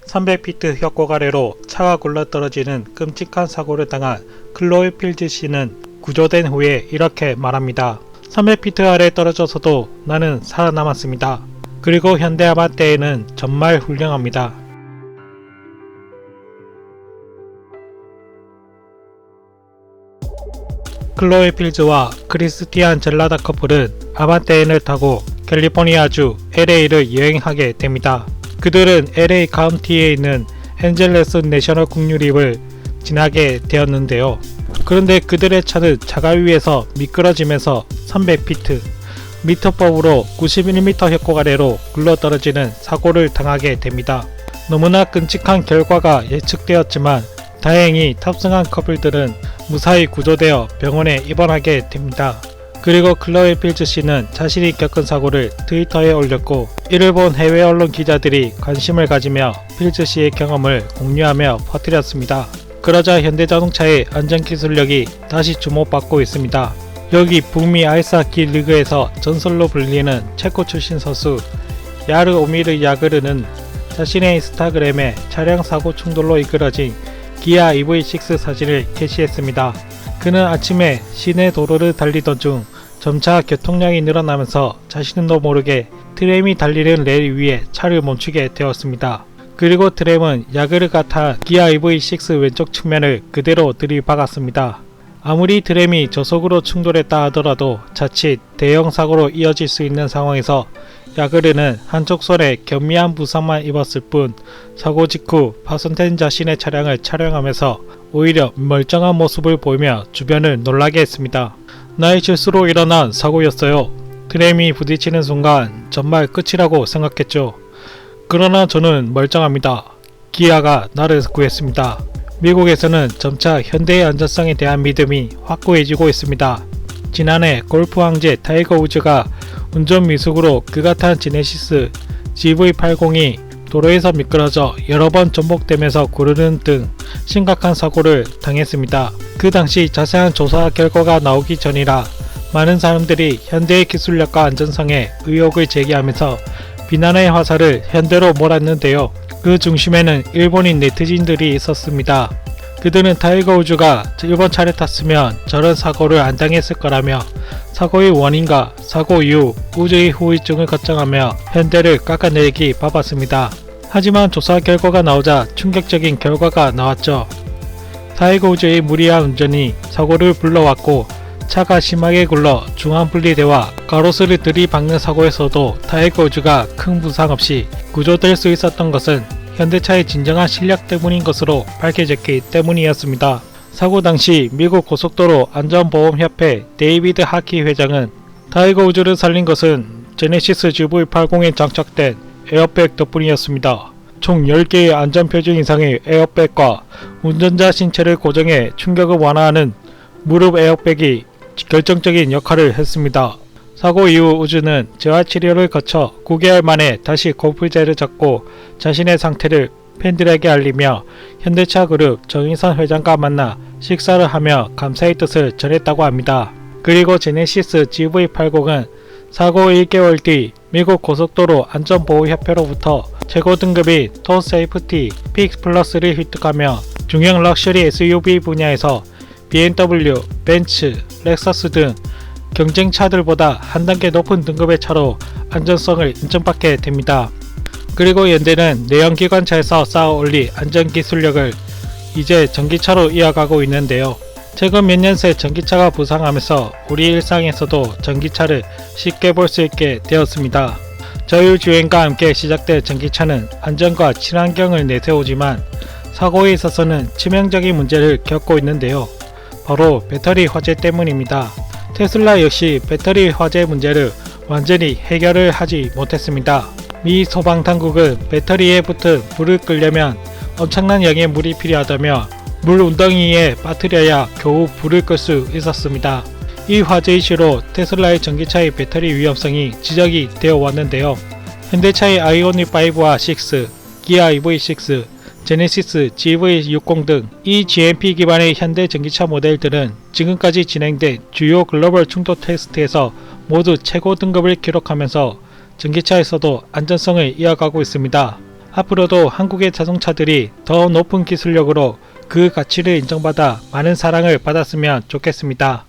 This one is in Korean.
300피트 협곡 아래로 차가 굴러떨어지는 끔찍한 사고를 당한 클로이 필즈 씨는 구조된 후에 이렇게 말합니다. 300피트 아래 떨어져서도 나는 살아남았습니다. 그리고 현대 아반떼에는 정말 훌륭합니다. 클로이 필즈와 크리스티안 젤라다 커플은 아반떼엔을 타고 캘리포니아주 LA를 여행하게 됩니다. 그들은 LA 카운티에 있는 엔젤레스 내셔널 국유립을 지나게 되었는데요. 그런데 그들의 차는 차가 위에서 미끄러지면서 300피트, 미터법으로 91m 협곡 아래로 굴러떨어지는 사고를 당하게 됩니다. 너무나 끔찍한 결과가 예측되었지만 다행히 탑승한 커플들은 무사히 구조되어 병원에 입원하게 됩니다. 그리고 클로이 필즈 씨는 자신이 겪은 사고를 트위터에 올렸고 이를 본 해외 언론 기자들이 관심을 가지며 필즈 씨의 경험을 공유하며 퍼뜨렸습니다. 그러자 현대자동차의 안전기술력이 다시 주목받고 있습니다. 여기 북미 아이스하키 리그에서 전설로 불리는 체코 출신 선수 야르오미르 야그르는 자신의 인스타그램에 차량 사고 충돌로 이끌어진 기아 EV6 사진을 게시했습니다. 그는 아침에 시내 도로를 달리던 중 점차 교통량이 늘어나면서 자신도 모르게 트램이 달리는 레일 위에 차를 멈추게 되었습니다. 그리고 트램은 야그르가 탄 기아 EV6 왼쪽 측면을 그대로 들이박았습니다. 아무리 트램이 저속으로 충돌했다 하더라도 자칫 대형 사고로 이어질 수 있는 상황에서 야그르는 한쪽 손에 경미한 부상만 입었을 뿐 사고 직후 파손된 자신의 차량을 촬영하면서 오히려 멀쩡한 모습을 보이며 주변을 놀라게 했습니다. 나의 실수로 일어난 사고였어요. 트램이 부딪히는 순간 정말 끝이라고 생각했죠. 그러나 저는 멀쩡합니다. 기아가 나를 구했습니다. 미국에서는 점차 현대의 안전성에 대한 믿음이 확고해지고 있습니다. 지난해 골프 황제 타이거 우즈가 운전 미숙으로 그가 탄 제네시스 GV80이 도로에서 미끄러져 여러 번 전복되면서 구르는 등 심각한 사고를 당했습니다. 그 당시 자세한 조사 결과가 나오기 전이라 많은 사람들이 현대의 기술력과 안전성에 의혹을 제기하면서 비난의 화살을 현대로 몰았는데요. 그 중심에는 일본인 네티즌들이 있었습니다. 그들은 타이거 우즈가 일본 차를 탔으면 저런 사고를 안 당했을 거라며 사고의 원인과 사고 이후 우주의 후유증을 걱정하며 현대를 깎아내리기 바빴습니다. 하지만 조사 결과가 나오자 충격적인 결과가 나왔죠. 타이거 우즈의 무리한 운전이 사고를 불러왔고 차가 심하게 굴러 중앙 분리대와 가로수를 들이박는 사고에서도 타이거 우즈가 큰 부상 없이 구조될 수 있었던 것은 현대차의 진정한 실력 때문인 것으로 밝혀졌기 때문이었습니다. 사고 당시 미국 고속도로 안전보험협회 데이비드 하키 회장은 타이거 우즈를 살린 것은 제네시스 GV80에 장착된 에어백 덕분이었습니다. 총 10개의 안전표준 이상의 에어백과 운전자 신체를 고정해 충격을 완화하는 무릎 에어백이 결정적인 역할을 했습니다. 사고 이후 우즈는 재활치료를 거쳐 9개월 만에 다시 골프제를 잡고 자신의 상태를 팬들에게 알리며 현대차 그룹 정의선 회장과 만나 식사를 하며 감사의 뜻을 전했다고 합니다. 그리고 제네시스 GV80은 사고 1개월 뒤 미국 고속도로 안전보호협회로부터 최고 등급인 토 세이프티 픽 플러스를 획득하며 중형 럭셔리 SUV 분야에서 BMW, 벤츠, 렉서스 등 경쟁차들보다 한 단계 높은 등급의 차로 안전성을 인정받게 됩니다. 그리고 현대는 내연기관차에서 쌓아올린 안전기술력을 이제 전기차로 이어가고 있는데요. 최근 몇 년 새 전기차가 부상하면서 우리 일상에서도 전기차를 쉽게 볼 수 있게 되었습니다. 자율주행과 함께 시작된 전기차는 안전과 친환경을 내세우지만 사고에 있어서는 치명적인 문제를 겪고 있는데요. 바로 배터리 화재 때문입니다. 테슬라 역시 배터리 화재 문제를 완전히 해결을 하지 못했습니다. 미 소방당국은 배터리에 붙은 불을 끄려면 엄청난 양의 물이 필요하다며 물 웅덩이에 빠뜨려야 겨우 불을 끌 수 있었습니다. 이 화재 이슈로 테슬라의 전기차의 배터리 위험성이 지적이 되어 왔는데요. 현대차의 아이오닉5와 6, 기아 EV6, 제네시스 GV60 등 이 GMP 기반의 현대 전기차 모델들은 지금까지 진행된 주요 글로벌 충돌 테스트에서 모두 최고 등급을 기록하면서 전기차에서도 안전성을 이어가고 있습니다. 앞으로도 한국의 자동차들이 더 높은 기술력으로 그 가치를 인정받아 많은 사랑을 받았으면 좋겠습니다.